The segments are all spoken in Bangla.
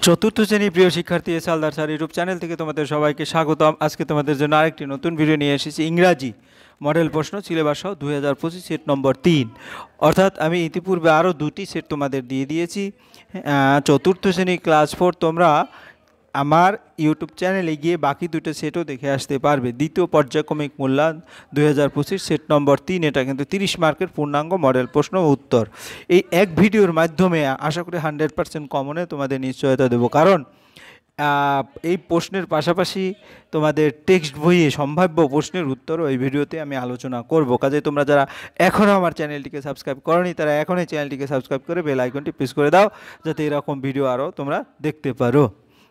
চতুর্থ শ্রেণীর প্রিয় শিক্ষার্থী S Haldar sir YouTube channel থেকে তোমাদের সবাইকে স্বাগতম। আজকে তোমাদের জন্য আরেকটি নতুন ভিডিও নিয়ে এসেছি। ইংরাজি মডেল প্রশ্ন সিলেবাস সহ 2025 সেট নম্বর 3। অর্থাৎ আমি ইতিপূর্বে আরও দুটি সেট তোমাদের দিয়ে দিয়েছি। চতুর্থ শ্রেণী ক্লাস 4 তোমরা আমার ইউটিউব চ্যানেলে গিয়ে বাকি দুটো সেটও দেখে আসতে পারবে। দ্বিতীয় পর্যায়ক্রমিক মূল্যায়ন 2025 সেট নম্বর 3, এটা কিন্তু 30 মার্কের পূর্ণাঙ্গ মডেল প্রশ্ন উত্তর। এই এক ভিডিওর মাধ্যমে আশা করি 100% কমনে তোমাদের নিশ্চয়তা দেবো, কারণ এই প্রশ্নের পাশাপাশি তোমাদের টেক্সট বইয়ে সম্ভাব্য প্রশ্নের উত্তরও এই ভিডিওতে আমি আলোচনা করব। কাজে তোমরা যারা এখনও আমার চ্যানেলটিকে সাবস্ক্রাইব করোনি তারা এখনই চ্যানেলটিকে সাবস্ক্রাইব করে বেল আইকনটি প্রেস করে দাও, যাতে এরকম ভিডিও আরও তোমরা দেখতে পারো।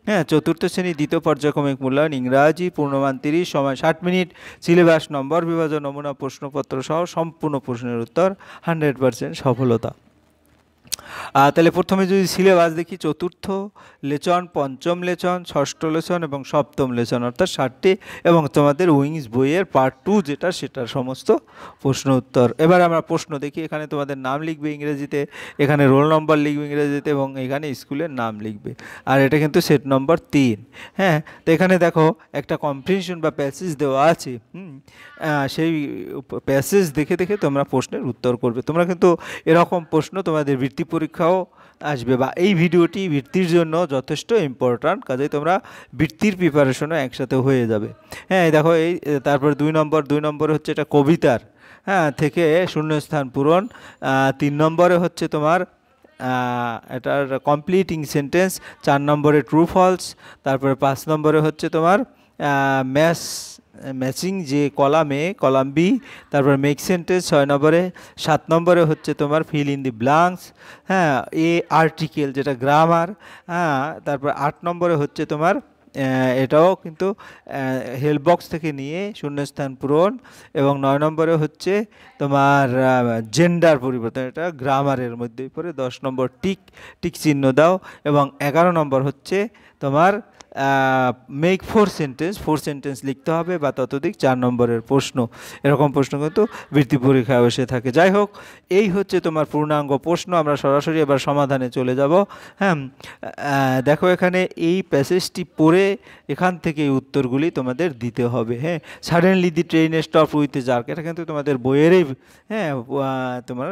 হ্যাঁ, চতুর্থ শ্রেণী দ্বিতীয় পর্যায়ক্রমিক মূল্যায়ন ইংরাজি, পূর্ণমান 30, সময় 60 মিনিট, সিলেবাস নম্বর বিভাজন, নমুনা প্রশ্নপত্র সহ সম্পূর্ণ প্রশ্নের উত্তর, 100% সফলতা। তাহলে প্রথমে যদি সিলেবাস দেখি, চতুর্থ লেসন, পঞ্চম লেসন, ষষ্ঠ লেসন এবং সপ্তম লেসন, অর্থাৎ 60টি, এবং তোমাদের উইংস বইয়ের পার্ট 2 যেটা, সেটার সমস্ত প্রশ্ন উত্তর। এবার আমরা প্রশ্ন দেখি। এখানে তোমাদের নাম লিখবে ইংরেজিতে, এখানে রোল নম্বর লিখবে ইংরেজিতে, এবং এখানে স্কুলের নাম লিখবে। আর এটা কিন্তু সেট নম্বর 3। হ্যাঁ, তো এখানে দেখো একটা কম্প্রিহেনশন বা প্যাসেজ দেওয়া আছে। সেই প্যাসেজ দেখে দেখে তোমরা প্রশ্নের উত্তর করবে। তোমরা কিন্তু এরকম প্রশ্ন তোমাদের বৃত্তি পরীক্ষাও আসবে, বা এই ভিডিওটি বৃত্তির জন্য যথেষ্ট ইম্পর্ট্যান্ট। কাজেই তোমরা বৃত্তির প্রিপারেশনও একসাথে হয়ে যাবে। হ্যাঁ, দেখো এই তারপরে 2 নম্বরে হচ্ছে এটা কবিতার থেকে শূন্যস্থান পূরণ। 3 নম্বরে হচ্ছে তোমার এটার কমপ্লিটিং সেন্টেন্স। 4 নম্বরে ট্রু ফলস। তারপরে 5 নম্বরে হচ্ছে তোমার ম্যাচিং যে কলাম বি। তারপরে মেক সেন্টেন্স 6 নম্বরে। 7 নম্বরে হচ্ছে তোমার feel in the blanks, A article যেটা গ্রামার। তারপর 8 নম্বরে হচ্ছে তোমার এটাও কিন্তু হেল্প বক্স থেকে নিয়ে শূন্যস্থান পূরণ। এবং 9 নম্বরে হচ্ছে তোমার জেন্ডার পরিবর্তন, এটা গ্রামারের মধ্যেই পড়ে। 10 নম্বর টিক চিহ্ন দাও। এবং 11 নম্বর হচ্ছে তোমার মেক 4 সেন্টেন্স লিখতে হবে বা ততোধিক, 4 নম্বরের প্রশ্ন। এরকম প্রশ্ন কিন্তু বৃত্তি পরীক্ষায় এসে থাকে। যাই হোক, এই হচ্ছে তোমার পূর্ণাঙ্গ প্রশ্ন। আমরা সরাসরি এবার সমাধানে চলে যাব। হ্যাঁ, দেখো এখানে এই প্যাসেজটি পড়ে এখান থেকে এই উত্তরগুলি তোমাদের দিতে হবে। হ্যাঁ, suddenly the train stop with a jerk, এটা কিন্তু তোমাদের বইয়েরই তোমার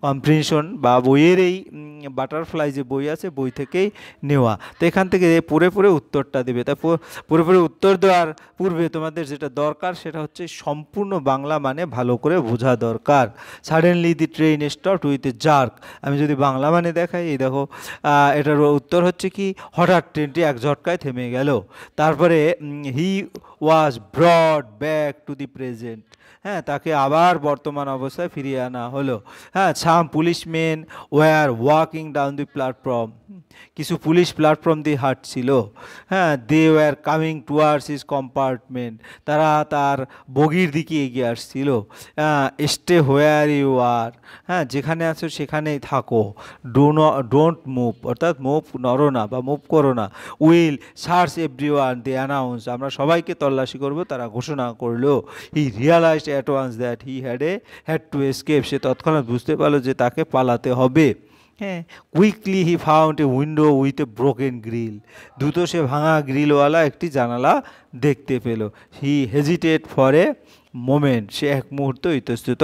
কম্প্রিহেনশন বা বইয়েরই বাটারফ্লাই যে বই আছে, বই থেকেই নেওয়া। তো এখান থেকে পড়ে পড়ে উত্তরটা দেবে। তা পড়ে পড়ে উত্তর দেওয়ার পূর্বে তোমাদের যেটা দরকার সেটা হচ্ছে সম্পূর্ণ বাংলা মানে ভালো করে বোঝা দরকার। Suddenly the train stop with a jerk, আমি যদি বাংলা মানে দেখাই, এই দেখো এটার উত্তর হচ্ছে কি, হঠাৎ ট্রেনটি এক ঝটকায় থেমে গেল। তারপরে he was brought back to the present, হ্যাঁ, তাকে আবার বর্তমান অবস্থায় ফিরিয়ে আনা হলো। হ্যাঁ, some policemen were walking down the platform, কিছু পুলিশ প্ল্যাটফর্ম দিয়ে হাঁটছিল। হ্যাঁ, they were coming towards his compartment, তারা তার বগির দিকে এগিয়ে আসছিল। স্টে হোয়ার ইউ আর, হ্যাঁ, যেখানে আছো সেখানেই থাকো। ডোন্ট মুভ, অর্থাৎ মুভ নড়ো না বা মুভ করো না। Will search everyone, they announce, আমরা সবাইকে তল্লাশি করব, তারা ঘোষণা করলো। He realized at once that he had to escape, সে তৎক্ষণাৎ বুঝতে পারলো যে তাকে পালাতে হবে। হ্যাঁ, quickly he found a window with a broken grill, দ্রুত সে ভাঙা গ্রিলওয়ালা একটি জানালা দেখতে পেল। He hesitated for a moment, সে এক মুহূর্ত ইতস্তত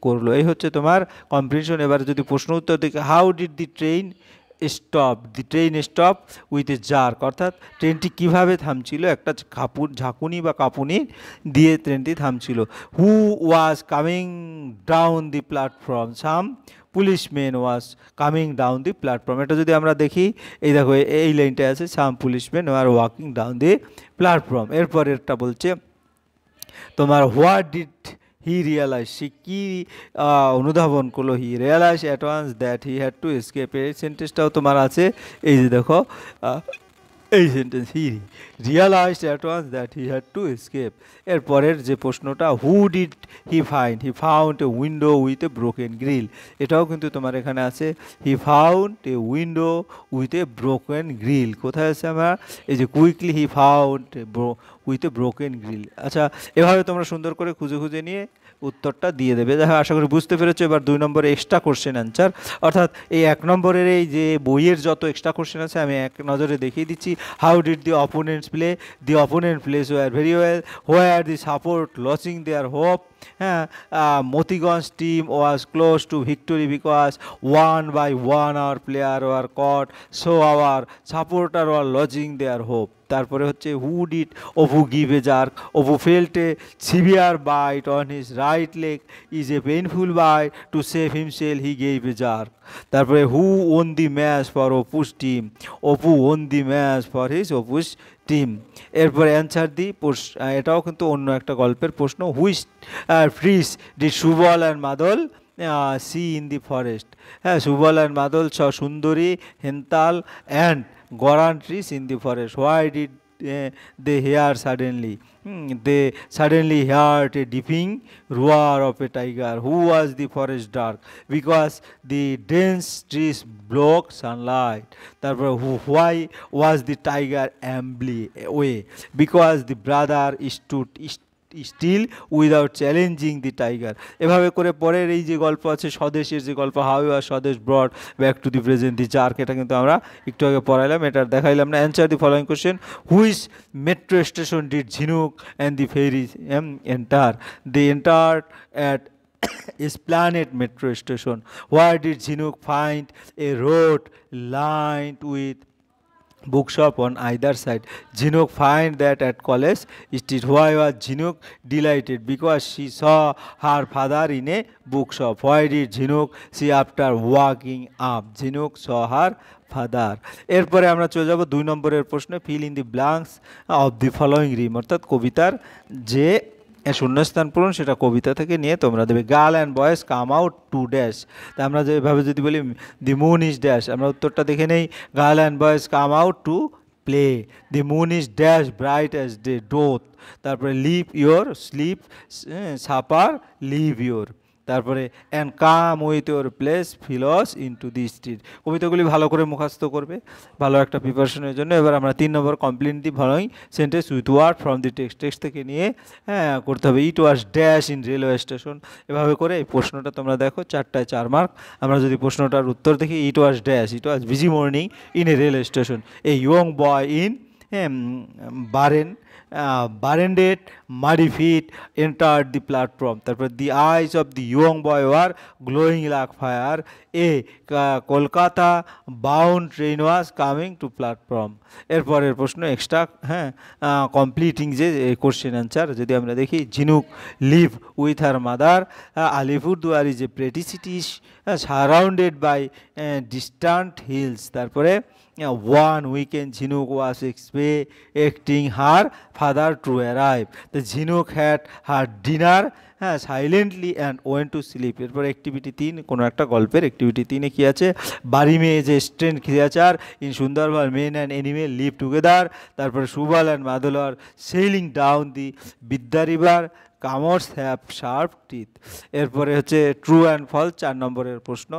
করলো। এই হচ্ছে তোমার কম্প্রিহেনশন। এবার যদি প্রশ্ন উত্তর দেখে, how did the train stop with a jerk, অর্থাৎ ট্রেনটি কীভাবে থামছিল, একটা ঝাঁকুনি বা কাঁপুনি দিয়ে ট্রেনটি থামছিল। Who was coming down the platform, some policeman was coming down the platform. এটা যদি আমরা দেখি, এই দেখো এই লাইনটা আছে, some policeman were walking down the platform. এরপরেরটা বলছে তোমার হোয়াট ডিড হি রিয়ালাইজ, সে কী অনুধাবন করলো। He realize at once that he had to escape, এই সেন্টেন্সটাও তোমার আছে। এই যে দেখো এই sentence, he realize at once that he had to escape. এরপরের যে প্রশ্নটা, who did he find, he found a window with a broken grill, এটাও কিন্তু তোমার এখানে আছে। হি found a window with a broken grill, কোথায় আছে আমার, এই যে quickly he found with a broken grill. আচ্ছা, এভাবে তোমরা সুন্দর করে খুঁজে খুঁজে নিয়ে উত্তরটা দিয়ে দেবে। যাই হোক, আশা করি বুঝতে পেরেছো। এবার 2 নম্বরে এক্সট্রা কোশ্চেন অ্যান্সার, অর্থাৎ এই 1 নম্বরের এই যে বইয়ের যত এক্সট্রা কোশ্চেন আছে আমি এক নজরে দেখিয়ে দিচ্ছি। How did the opponents play? The opponent plays were very well. Where the support losing their hope? হ্যাঁ, Motiganj team was close to victory because 1/1 our player were caught, so our supporter were losing their hope. তারপরে হচ্ছে who did Apu give a jerk? Apu felt a severe bite on his right leg, is a painful bite, to save himself he gave a jerk. তারপরে হু won the match for Apu's team? Apu won the match for his Apu's team. এরপরে অ্যান্সার দি, এটাও কিন্তু অন্য একটা গল্পের প্রশ্ন। Which trees did Subol and Madol see in the forest? হ্যাঁ, Subol and Madol saw sundari, hental and goran trees in the forest. Why did they hear suddenly? They suddenly heard a deafening roar of a tiger. Who was the forest dark? Because the dense trees block sunlight. তারপর why was the tiger ambly away? Because the brother stood still without challenging the tiger. এভাবে করে পরের এই যে গল্প আছে স্বদেশের যে গল্প, how are Swadesh brought back to the present the jerk, এটা কিন্তু আমরা একটু আগে পড়াইলাম, এটা দেখাইলাম না। Answer the following question. Which metro station did Jhinuk and the ferry enter? The enter at Esplanade metro station. Where did Chinook find a road lined with bookshop on either side? Chinook find that at college street. Why was Chinook delighted? Because she saw her father in a bookshop. Why did Chinook see after walking up? Chinook saw her father. এরপরে আমরা চলে যাব 2 নম্বরের প্রশ্নে। Fill in the blanks of the following rhyme, অর্থাৎ কবিতার যে শূন্যস্থান পূরণ সেটা কবিতা থেকে নিয়ে তোমরা দেবে। Girl and boys come out to dash. তা আমরা যেভাবে যদি বলি দি মুন ইজ ড্যাশ, আমরা উত্তরটা দেখে নেই। Girl and boys come out to play. The moon is dash bright as day doth. তারপরে leave your sleep supper leave your. তারপরে and come with your playfellows into the street. কবিতাগুলি ভালো করে মুখস্থ করবে ভালো একটা প্রিপারেশনের জন্য। এবার আমরা 3 নম্বর complete the following sentence with word from the text. Text থেকে নিয়ে করতে হবে। It was dash in railway station. এভাবে করে এই প্রশ্নটা তোমরা দেখো 4টায় 4 মার্ক। আমরা যদি প্রশ্নটার উত্তর দেখি, it was dash, it was busy morning in a railway station, a young boy in barrended muddy feet entered the platform. তারপর the eyes of the young boy were glowing like fire. A Kolkata bound train was coming to platform. এরপরের প্রশ্ন এক্সট্রা, কমপ্লিটিং যে কোশ্চেন অ্যান্সার যদি আমরা দেখি, Jhinuk live with her mother. Alipurduar is a pretty city surrounded by distant hills. তারপরে one weekend Chinook was expecting her father to arrive. The Chinook had her dinner silently and went to sleep. এরপর অ্যাক্টিভিটি 3, কোনো একটা গল্পের অ্যাক্টিভিটি 3-এ কী আছে, বাড়ি মেয়ে যে strange creature in Sundarban men and animal live together. তারপরে Subol and Madol are sailing down the Vidya river, কামর্স হ্যাভ শার্প টিথ। এরপরে হচ্ছে ট্রু অ্যান্ড ফলস 4 নম্বরের প্রশ্ন।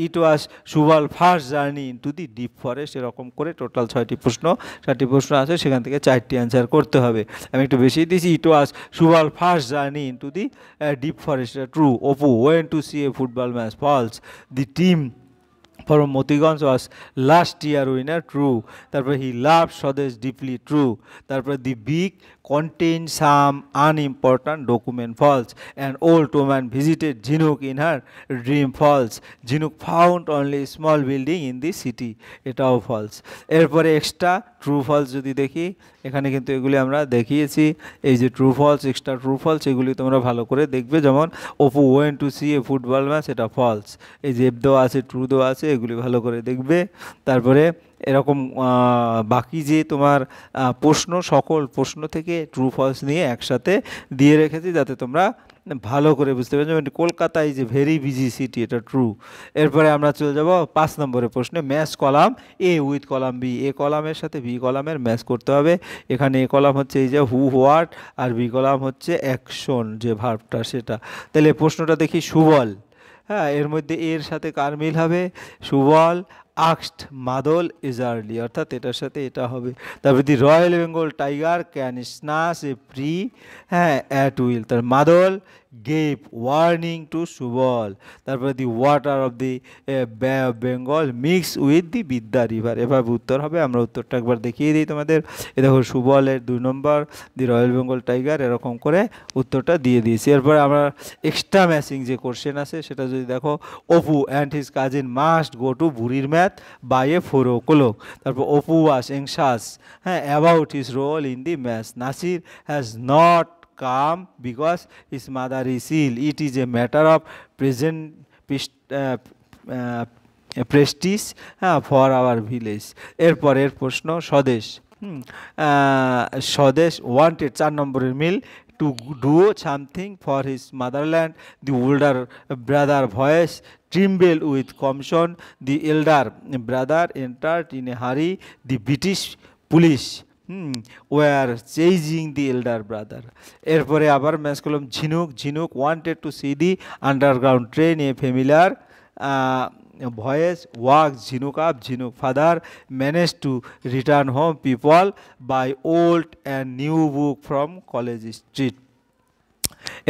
It was Subol first journey into the deep forest. এরকম করে টোটাল 6টি প্রশ্ন, 7টি প্রশ্ন আছে, সেখান থেকে 4টি অ্যান্সার করতে হবে। আমি একটু বেশি দিয়েছি। It was Subol first journey into the deep forest, true. Apu went to see a football match, false. The team from Motiganj was last year winner, true. তারপর he loved Swadesh deeply, true. তারপর the big contained some unimportant document, false. An old woman visited Chinook in her dream, false. Chinook found only small building in the city, এটাও false. এরপরে এক্সট্রা ট্রু ফলস যদি দেখি, এখানে কিন্তু এগুলি আমরা দেখিয়েছি। এই যে true false, extra true false, এগুলি তোমরা ভালো করে দেখবে। যেমন Apu went to see a football match, এটা ফলস। এই যে এফ দেওয়া আছে, ট্রু দেওয়া আছে, এগুলি ভালো করে দেখবে। তারপরে এরকম বাকি যে তোমার প্রশ্ন, সকল প্রশ্ন থেকে ট্রু ফলস নিয়ে একসাথে দিয়ে রেখেছি যাতে তোমরা ভালো করে বুঝতে পারছো। যেমন কলকাতায় যে ভেরি বিজি সিটি, এটা ট্রু। এরপরে আমরা চলে যাব 5 নম্বরের প্রশ্নে। Match column A with column B. A কলামের সাথে বি কলামের ম্যাচ করতে হবে। এখানে এ কলাম হচ্ছে এই যে হু হোয়াট, আর বি কলাম হচ্ছে অ্যাকশন যে ভার্বটা সেটা। তাহলে প্রশ্নটা দেখি, সুবল, এর মধ্যে এর সাথে কার মিল হবে? সুবল আক্সড মাদল ইজ আর্লি, অর্থাৎ এটার সাথে এটা হবে। তারপরে the royal Bengal tiger can snatch a prey, হ্যাঁ, অ্যাট উইল। তার Madol gave warning to Subal. তারপরে দি ওয়াটার অফ দি বে of Bengal mix with the Vidya river. এভাবে উত্তর হবে। আমরা উত্তরটা একবার দেখিয়ে দিই তোমাদের। এ দেখো সুবলের 2 নম্বর, দি রয়্যাল বেঙ্গল টাইগার, এরকম করে উত্তরটা দিয়ে দিয়েছি। এরপরে আমরা এক্সট্রা ম্যাচিং যে কোশ্চেন আছে সেটা যদি দেখো, Apu and his cousin must go to বুড়ির ম্যাথ বাই এ 4 o'clock। তারপর অপু ওয়াজ এংশাস, হ্যাঁ, about his role in the match. Nasir has not come because his mother is ill. It is a matter of present prestige for our village. এরপরের প্রশ্ন স্বদেশ। স্বদেশ ওয়ান্টেড 4 নম্বরের মিল to do something for his motherland. The older brother voice trembled with caution. The elder brother entered in a hurry. The British police were chasing the elder brother. এরপরে আবার ম্যাচ করলাম ঝিনুক। ঝিনুক wanted to see the underground train. A familiar voice walked ঝিনুক up. ঝিনুক father managed to return home. People buy old and new book from college street.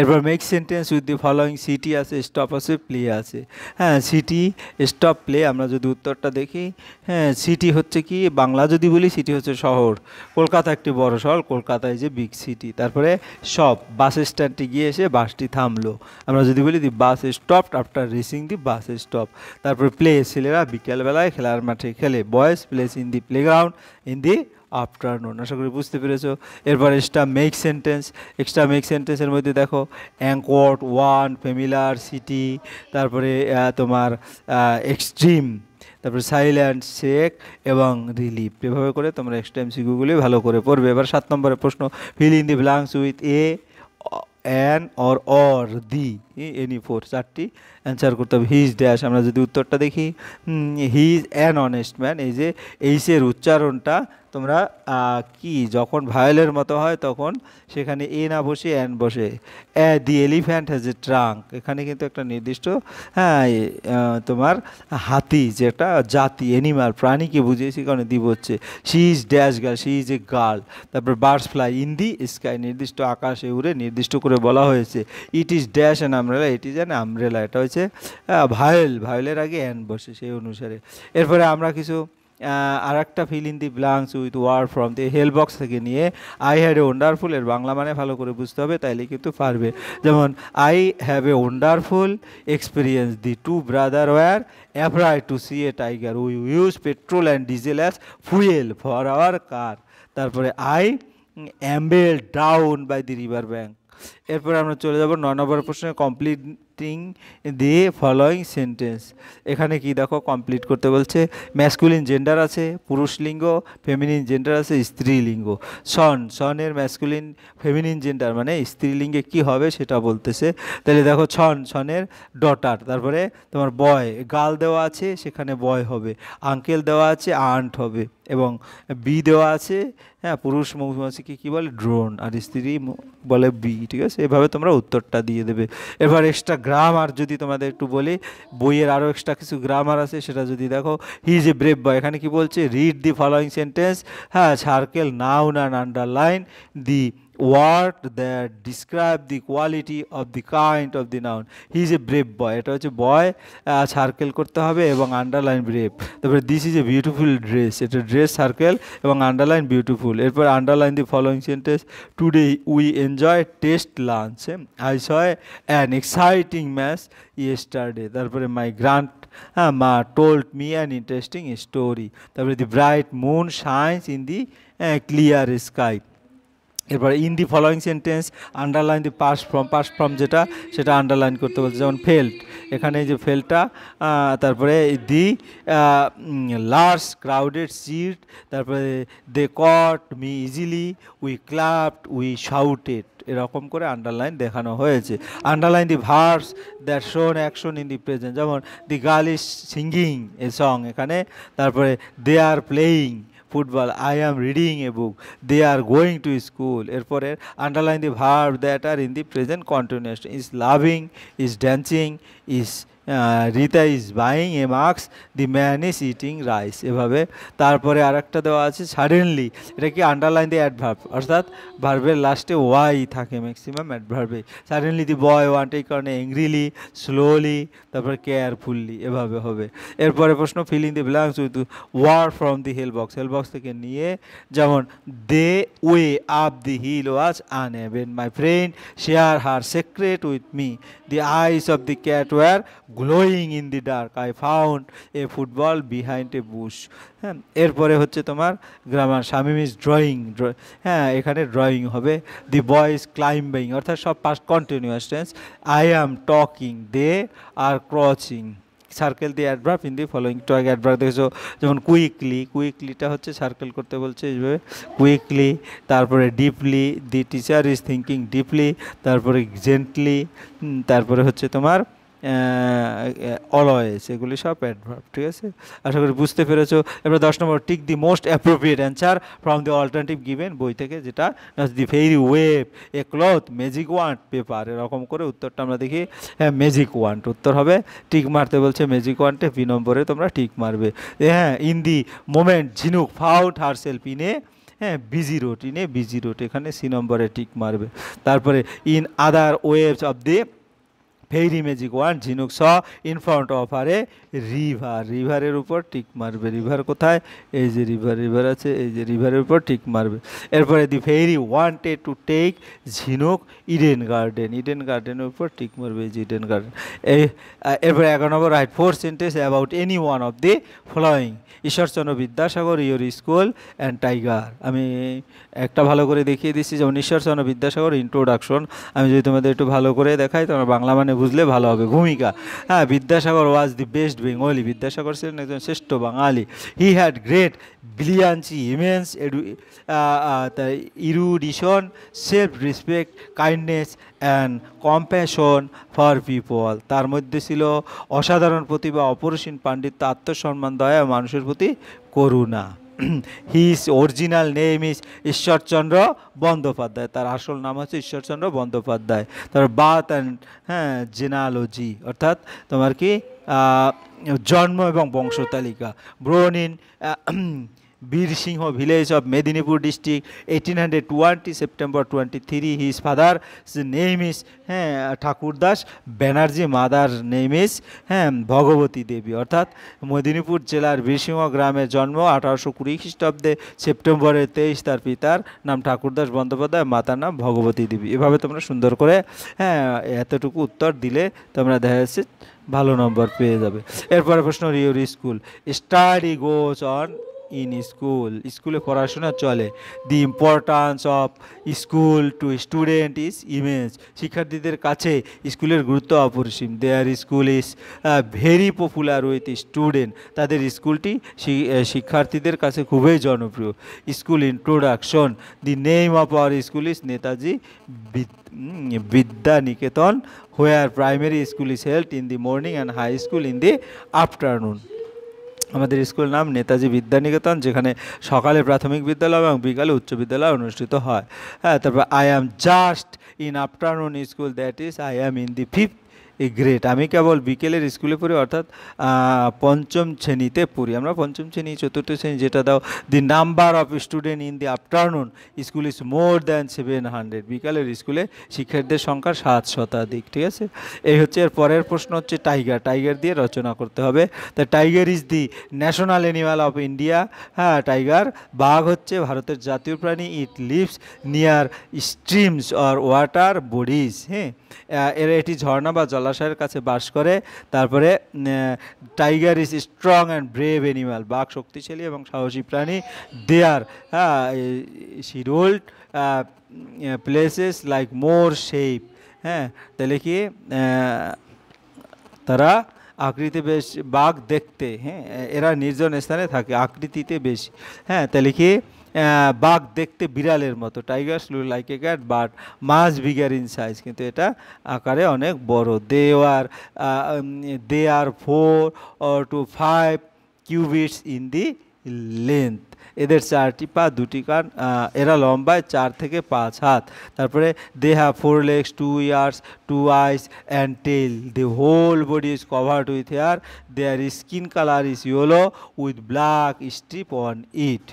এরপর make sentence with the following. City আছে, স্টপ আছে, প্লে আছে। হ্যাঁ, সিটি, স্টপ, প্লে। আমরা যদি উত্তরটা দেখি, হ্যাঁ, সিটি হচ্ছে কি, বাংলা যদি বলি সিটি হচ্ছে শহর। কলকাতা একটি বড় শহর, কলকাতায় যে বিগ সিটি। তারপরে শপ, বাস স্ট্যান্ডে গিয়ে এসে বাসটি থামলো। আমরা যদি বলি the bus stopped after reaching the bus stop. তারপরে প্লে, ছেলেরা বিকেলবেলায় খেলার মাঠে খেলে। Boys play in the playground in the afternoon. আশা করি বুঝতে পেরেছো। এরপর extra make sentence. Extra make সেন্টেন্সের মধ্যে দেখো অ্যাঙ্কোয়ার্ড, ওয়ান, ফেমিলার, সিটি, তারপরে তোমার এক্সট্রিম, তারপরে সাইলেন্ট, শেক এবং রিলিফ। এভাবে করে তোমরা এক্সট্রা এমসিকিউগুলি ভালো করে পড়বে। এবার 7 নম্বরের প্রশ্ন, feel in the blanks with a, an or the, any four, 4টি অ্যান্সার করতে হবে। His dash. আমরা যদি উত্তরটা দেখি, he is an honest man. এই যে এইসের উচ্চারণটা তোমরা কি যখন ভায়োলের মতো হয় তখন সেখানে এ না বসে অ্যান বসে। দি এলিফ্যান্ট হ্যাজ এ ট্রাঙ্ক। এখানে কিন্তু একটা নির্দিষ্ট, হ্যাঁ, তোমার হাতি যেটা জাতি, অ্যানিমাল, প্রাণীকে বুঝিয়েছি কারণে দিব হচ্ছে। She is dash girl, she is a girl. তারপর birds fly in the sky, নির্দিষ্ট আকাশে উড়ে, নির্দিষ্ট করে বলা হয়েছে। It is dash an umbrella, it is an umbrella. এটা হচ্ছে ভায়োল, ভায়োলের আগে অ্যান বসে সেই অনুসারে। এরপরে আমরা কিছু আর একটা fill in the blanks with word from the help box থেকে নিয়ে, আই হ্যাড এ ওয়ান্ডারফুল এর বাংলা মানে ভালো করে বুঝতে হবে, তাইলে কিন্তু পারবে। যেমন I have a wonderful experience. The two brother were afraid to see a tiger. We use petrol and diesel as fuel for our car. তারপরে I ambled down by the river bank. এরপরে আমরা চলে যাব 9 নম্বর প্রশ্নে, কমপ্লিটিং দি ফলোয়িং সেন্টেন্স। এখানে কি দেখো কমপ্লিট করতে বলছে। ম্যাসকুলিন জেন্ডার আছে, পুরুষ লিঙ্গ, ফেমিনিন জেন্ডার আছে, স্ত্রীলিঙ্গ। সন, সনের ম্যাসকুলিন ফেমিনিন জেন্ডার মানে স্ত্রীলিঙ্গে কি হবে সেটা বলতেছে। তাহলে দেখো ছন, ছনের ডটার। তারপরে তোমার বয়, গার্ল দেওয়া আছে সেখানে বয় হবে। আঙ্কেল দেওয়া আছে আন্ট হবে। এবং বি দেওয়া আছে, হ্যাঁ, পুরুষ মৌমাছিকে কী বলে, ড্রোন, আর স্ত্রী বলে বি। ঠিক আছে, এভাবে তোমরা উত্তরটা দিয়ে দেবে। এবার এক্সট্রা গ্রামার যদি তোমাদের একটু বলি, বইয়ের আরও এক্সট্রা কিছু গ্রামার আছে সেটা যদি দেখো, হি ইজ এ ব্রেভ বয়। এখানে কি বলছে, রিড দি ফলোয়িং সেন্টেন্স, হ্যাঁ, circle noun and underline the word that describe the quality of the kind of the noun. He is a brave boy, এটা হচ্ছে বয়, সার্কেল করতে হবে এবং আন্ডারলাইন ব্রেভ। তারপরে this is a beautiful dress, এটা ড্রেস সার্কেল এবং আন্ডারলাইন বিউটিফুল। এরপর underline the following sentence, today we enjoy taste lunch, I saw an exciting match yesterday. তারপরে মাই গ্র্যান্ড মা told me an interesting story. তারপরে the bright moon shines in the clear sky. এরপর in the following sentence underline the past form যেটা সেটা আন্ডারলাইন করতে বলছে। যেমন ফেল্ট, এখানে যে ফেল্টটা, তারপরে দি লার্জ ক্রাউডেড সিট, তারপরে they caught me easily, we clapped, we shouted, এরকম করে আন্ডারলাইন দেখানো হয়েছে। Underline the verbs that show action in the present. যেমন the girl is singing a song এখানে, তারপরে they are playing football, I am reading a book, they are going to school. এরপরে underline the verb that are in the present continuous, is loving, is dancing, is Rita is buying a mask, the man is eating rice. এভাবে তারপরে আরেকটা দেওয়া আছে সাডেনলি, এটা কি আন্ডারলাইন দি অ্যাডভার্ব, অর্থাৎ ভার্বের লাস্টে ওয়াই থাকে ম্যাক্সিমাম অ্যাডভার্বে। সাডেনলি দি বয় ওয়ান্ট, এই কারণে অ্যাংরিলি, স্লোলি, তারপরে কেয়ারফুললি, এভাবে হবে। এরপরে প্রশ্ন filling the blanks with word from the help box, help box থেকে নিয়ে, যেমন the way up the hill was uneven, my friend share her secret with me, the eyes of the cat were glowing in the dark, I found a football behind a bush. হ্যাঁ, এরপরে হচ্ছে তোমার গ্রামার, শামিম ইজ ড্রয়িং, হ্যাঁ এখানে ড্রয়িং হবে। দি বয় ইজ ক্লাইম্বিং, অর্থাৎ সব past continuous tense. I am talking, they are crouching. Circle the adverb in the following. টু আগে অ্যাডভার্ব দেখেছো, যেমন কুইকলি, কুইকলিটা হচ্ছে সার্কেল করতে বলছে এইভাবে, কুইকলি। তারপরে deeply, the teacher is thinking deeply. তারপরে জেন্টলি, তারপরে হচ্ছে তোমার অলওয়েজ, এগুলি সব অ্যাডভার্ব, ঠিক আছে? আশা করি বুঝতে পেরেছো। এবার 10 নম্বর, tick the most appropriate answer from the alternative given, বই থেকে যেটা, the fairy wave, a cloth, magic wand, paper, এরকম করে উত্তরটা আমরা দেখি। হ্যাঁ, ম্যাজিক ওয়ান্ট উত্তর হবে। টিক মারতে বলছে ম্যাজিক ওয়ান্টে, বি নম্বরে তোমরা টিক মারবে। হ্যাঁ, in the moment Jhinuk found herself in a, হ্যাঁ busy road, in a busy road, এখানে সি নম্বরে টিক মারবে। তারপরে in other waves of the fairy magic wand, Jhinuk saw in front of her a river, রিভারের উপর টিক মারবে। রিভার কোথায়? এই যে রিভার, রিভার আছে, এই যে রিভারের উপর টিক মারবে। এরপরে দি ফেরি ওয়ান্টেড টু টেক ঝিনুক ইডেন গার্ডেন, ইডেন গার্ডেনের উপর টিক মারবে, এই যে ইডেন গার্ডেন। এরপরে 11 নম্বর, write 4 sentence about any one of the following, Ishwarchandra Vidyasagar, your school and tiger. আমি একটা ভালো করে দেখিয়ে দিচ্ছি, যেমন ঈশ্বরচন্দ্র বিদ্যাসাগর ইন্ট্রোডাকশন, আমি যদি তোমাদের একটু ভালো করে দেখাই তোমরা বাংলা মানে বুঝলে ভালো হবে। ভূমিকা, হ্যাঁ Vidyasagar was the best Bengali, Vidyasagar ছিলেন একজন শ্রেষ্ঠ বাঙালি। He had great brilliancy, immense erudition, self respect, kindness and compassion for people, তার মধ্যে ছিল অসাধারণ প্রতিভা, অপরিসীম পাণ্ডিত্য, আত্মসম্মান, দয়া, মানুষের প্রতি করুণা। His original name is Ishwarchandra Bandyopadhyay, তার আসল নাম হচ্ছে ঈশ্বরচন্দ্র বন্দ্যোপাধ্যায়। তারপর বার্থ অ্যান্ড, হ্যাঁ জেনালজি, অর্থাৎ তোমার কি জন্ম এবং বংশ তালিকা। Born in Birsingha village of Medinipur district, 1820 September 23, his father name is, হ্যাঁ Thakurdas Banerjee, mother name is, হ্যাঁ ভগবতী দেবী, অর্থাৎ মেদিনীপুর জেলার বীরসিংহ গ্রামে জন্ম, 1820 খ্রিস্টাব্দে সেপ্টেম্বরের 23, তার পিতার নাম ঠাকুরদাস বন্দ্যোপাধ্যায়, মাতার নাম ভগবতী দেবী। এভাবে তোমরা সুন্দর করে, হ্যাঁ এতটুকু উত্তর দিলে তোমরা দেখা যাচ্ছে ভালো নম্বর পেয়ে যাবে। এরপরে প্রশ্ন, your school, study goes on in school, স্কুলে পড়াশোনা চলে। The importance of school to student is image, শিক্ষার্থীদের কাছে স্কুলের গুরুত্ব অপরিসীম। There school is very popular with student, তাদের স্কুলটি শিক্ষার্থীদের কাছে খুবই জনপ্রিয়। School introduction, the name of our school is Netaji Vidyaniketan, where primary school is held in the morning and high school in the afternoon. আমাদের স্কুলের নাম নেতাজি বিদ্যানিকেতন, যেখানে সকালে প্রাথমিক বিদ্যালয় এবং বিকালে উচ্চ বিদ্যালয় অনুষ্ঠিত হয়। হ্যাঁ, তারপর I am just in afternoon school, that is I am in the 5th grade, আমি কেবল বিকেলের স্কুলে পড়ি, অর্থাৎ পঞ্চম শ্রেণীতে পড়ি। আমরা পঞ্চম শ্রেণী, চতুর্থ শ্রেণী যেটা দাও। The number of student in the afternoon school is more than 700, বিকালের স্কুলে শিক্ষার্থীদের সংখ্যা 7 শতাধিক, ঠিক আছে? এই হচ্ছে এর পরের প্রশ্ন হচ্ছে টাইগার, টাইগার দিয়ে রচনা করতে হবে। তা tiger is the national animal of India, হ্যাঁ টাইগার, বাঘ হচ্ছে ভারতের জাতীয় প্রাণী। It lives near streams or water bodies, হ্যাঁ এটি ঝর্ণা বা জলাশয়ের কাছে বাস করে। তারপরে tiger is strong and brave animal, বাঘ শক্তিশালী এবং সাহসী প্রাণী। দেয়ার, হ্যাঁ she ruled places like more shape, হ্যাঁ তাহলে কি তারা আকৃতি বেশ, বাঘ দেখতে, হ্যাঁ এরা নির্জন স্থানে থাকে, আকৃতিতে বেশি, হ্যাঁ তাহলে কি বাঘ দেখতে বিড়ালের মতো। Tigers look like a cat but much bigger in size, কিন্তু এটা আকারে অনেক বড়। দে আর 4 to 5 cubits in the length, এদের 4টি পা 2টি কান, এরা লম্বায় 4 থেকে 5 হাত। তারপরে they have 4 legs, 2 ears, 2 eyes and tail. The whole body is covered with hair. Their skin color is yellow with black strip on it.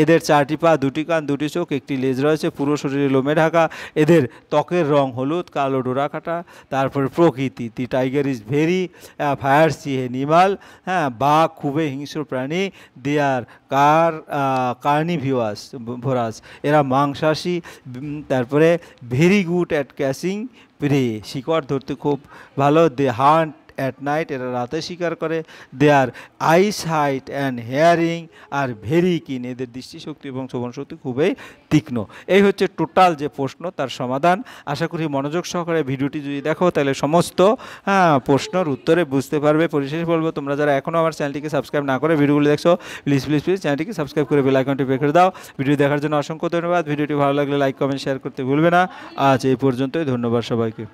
এদের 4টি পা 2টি কান 2টি চোখ 1টি লেজ রয়েছে, পুরো শরীরে লোমে ঢাকা। এদের ত্বকের রং হলুদ, কালো ডোরা কাটা। তারপরে প্রকৃতি, the tiger is very ফায়ারসি animal. হ্যাঁ, বাঘ খুবই হিংস্র প্রাণী। দে আর কার্নিভিওরাস ভোরাস, এরা মাংসাশী। তারপরে very good at catching prey, শিকার ধরতে খুব ভালো। দে হান্ট অ্যাট নাইট, এরা রাতে শিকার করে। They are eyesight and hearing are very keen, এদের দৃষ্টিশক্তি এবং শ্রবণশক্তি খুবই তীক্ষ্ণ। এই হচ্ছে টোটাল যে প্রশ্ন, তার সমাধান। আশা করি মনোযোগ সহকারে ভিডিওটি যদি দেখো তাহলে সমস্ত প্রশ্নের উত্তরে বুঝতে পারবে। পরিশেষে বলবো, তোমরা যারা এখনও আমার চ্যানেলটিকে সাবস্ক্রাইব না করে ভিডিওগুলো দেখছো, প্লিজ প্লিজ প্লিজ চ্যানেলটিকে সাবস্ক্রাইব করে বেল আইকনটি প্রেস করে দাও। ভিডিও দেখার জন্য অসংখ্য ধন্যবাদ। ভিডিওটি ভালো লাগলে লাইক কমেন্ট শেয়ার করতে ভুলবে না। আজ এই পর্যন্তই, ধন্যবাদ সবাইকে।